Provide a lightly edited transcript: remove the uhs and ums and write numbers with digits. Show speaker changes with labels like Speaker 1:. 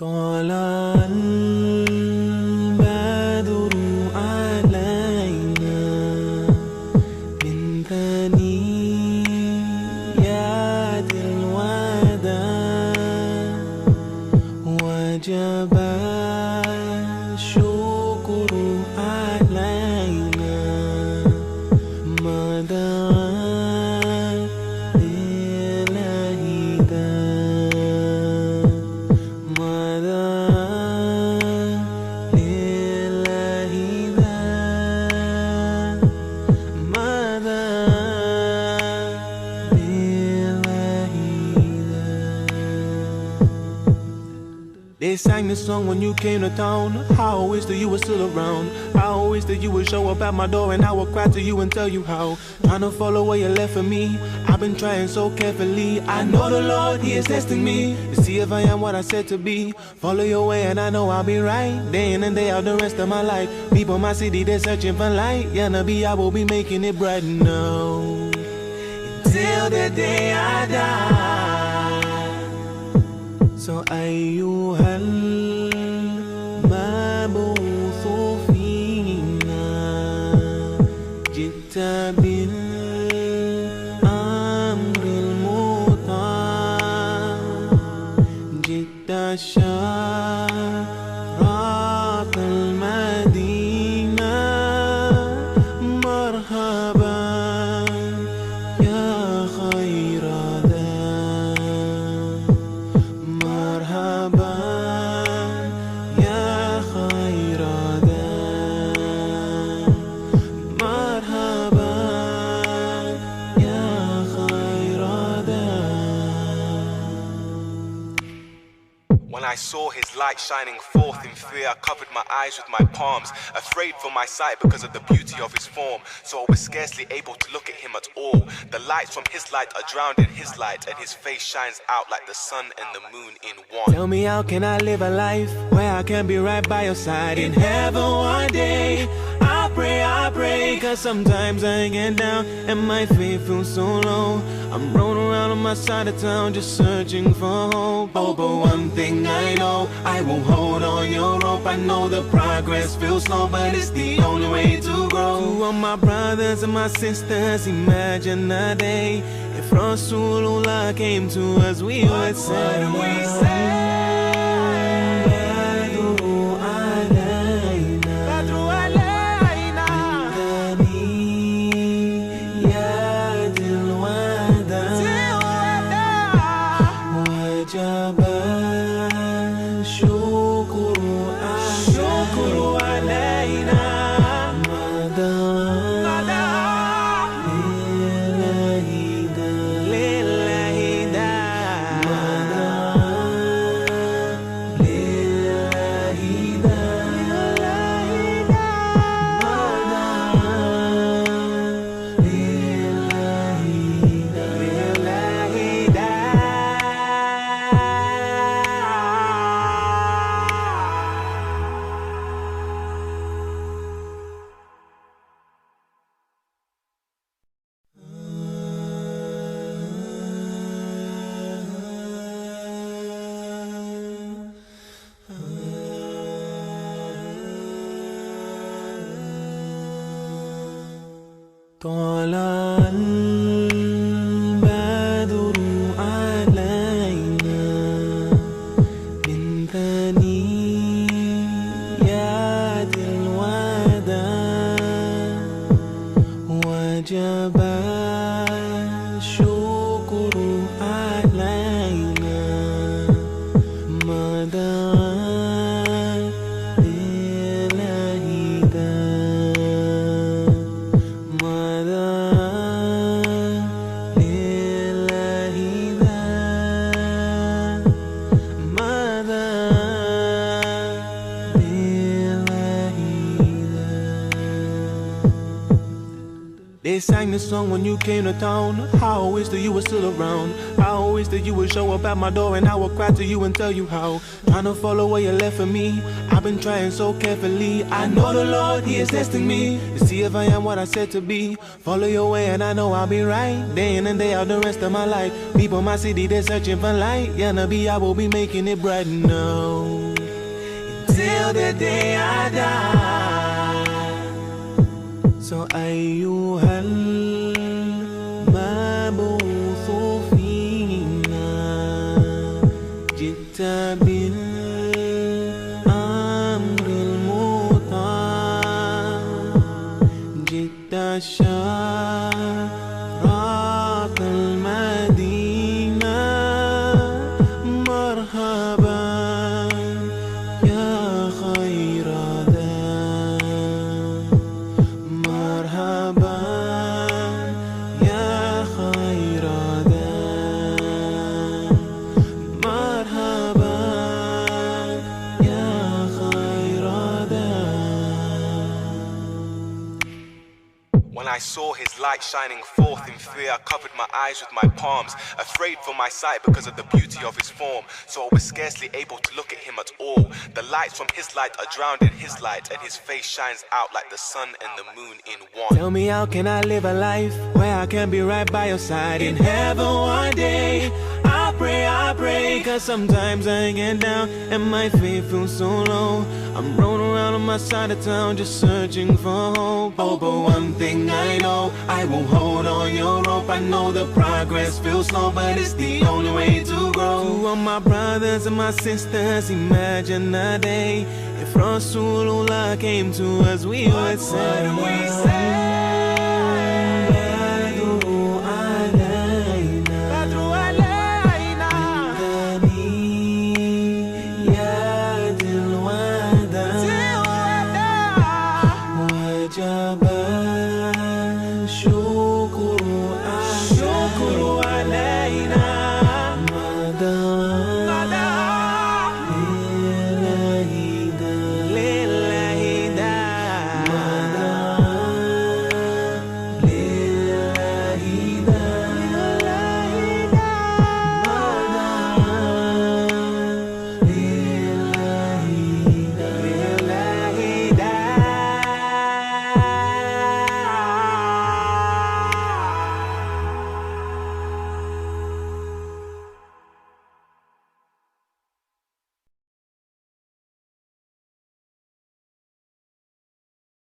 Speaker 1: طلع البدر علينا من ثنيات الوداع وجب الشكر علينا ما دعا They sang this song when you came to town. I always knew you were still around. I always knew you would show up at my door, and I would cry to you and tell you how. Trying to follow where you left for me, I've been trying so carefully. I know the Lord, He is testing me to see if I am what I said to be. Follow your way and I know I'll be right, day in and day out the rest of my life. People in my city, they're searching for light. Yeah, Nabi, I will be making it bright now until the day I die. So أيها المبعوث فينا جئت بالأمر المطاع جئت شرف المدينة مرحبا يا خير
Speaker 2: When I saw his light shining forth in fear, I covered my eyes with my palms, afraid for my sight because of the beauty of his form. So I was scarcely able to look at him at all. The lights from his light are drowned in his light, and his face shines out like the sun and the moon in one.
Speaker 1: Tell me, how can I live a life where I can be right by your side in heaven one day? I pray, cause sometimes I get down and my faith feels so low. I'm rolling around on my side of town just searching for hope. Oh, but one thing I know, I won't hold on your rope. I know the progress feels slow, but it's the only way to grow. To all my brothers and my sisters, imagine a day if Rasulullah came to us, we would say, what would we say? طلع البدر علينا من ثنيات الوداع وجب الشكر علينا ما دعا They sang this song when you came to town. I always knew you were still around. I wish that you would show up at my door and I would cry to you and tell you how. Trying to follow where you left for me, I've been trying so carefully. I know the Lord, He is testing me to see if I am what I said to be. Follow your way and I know I'll be right, day in and day out the rest of my life. People in my city, they're searching for light. Yeah, Nabi, I will be making it bright now, until the day I die. So أيها المبعوث فينا جئت بالأمر المطاع جئت شرفت المدينة مرحبا يا خير
Speaker 2: When I saw his light shining forth in fear, I covered my eyes with my palms, afraid for my sight because of the beauty of his form. So I was scarcely able to look at him at all. The lights from his light are drowned in his light, and his face shines out like the sun and the moon in one.
Speaker 1: Tell me, how can I live a life where I can be right by your side in heaven one day? I pray, cause sometimes I get down and my faith feels so low. I'm rolling around on my side of town just searching for hope. Oh, but one thing I know, I won't hold on your rope. I know the progress feels slow, but it's the only way to grow. To all my brothers and my sisters, imagine a day if Rasulullah came to us, we would say, الشكر علينا ما دام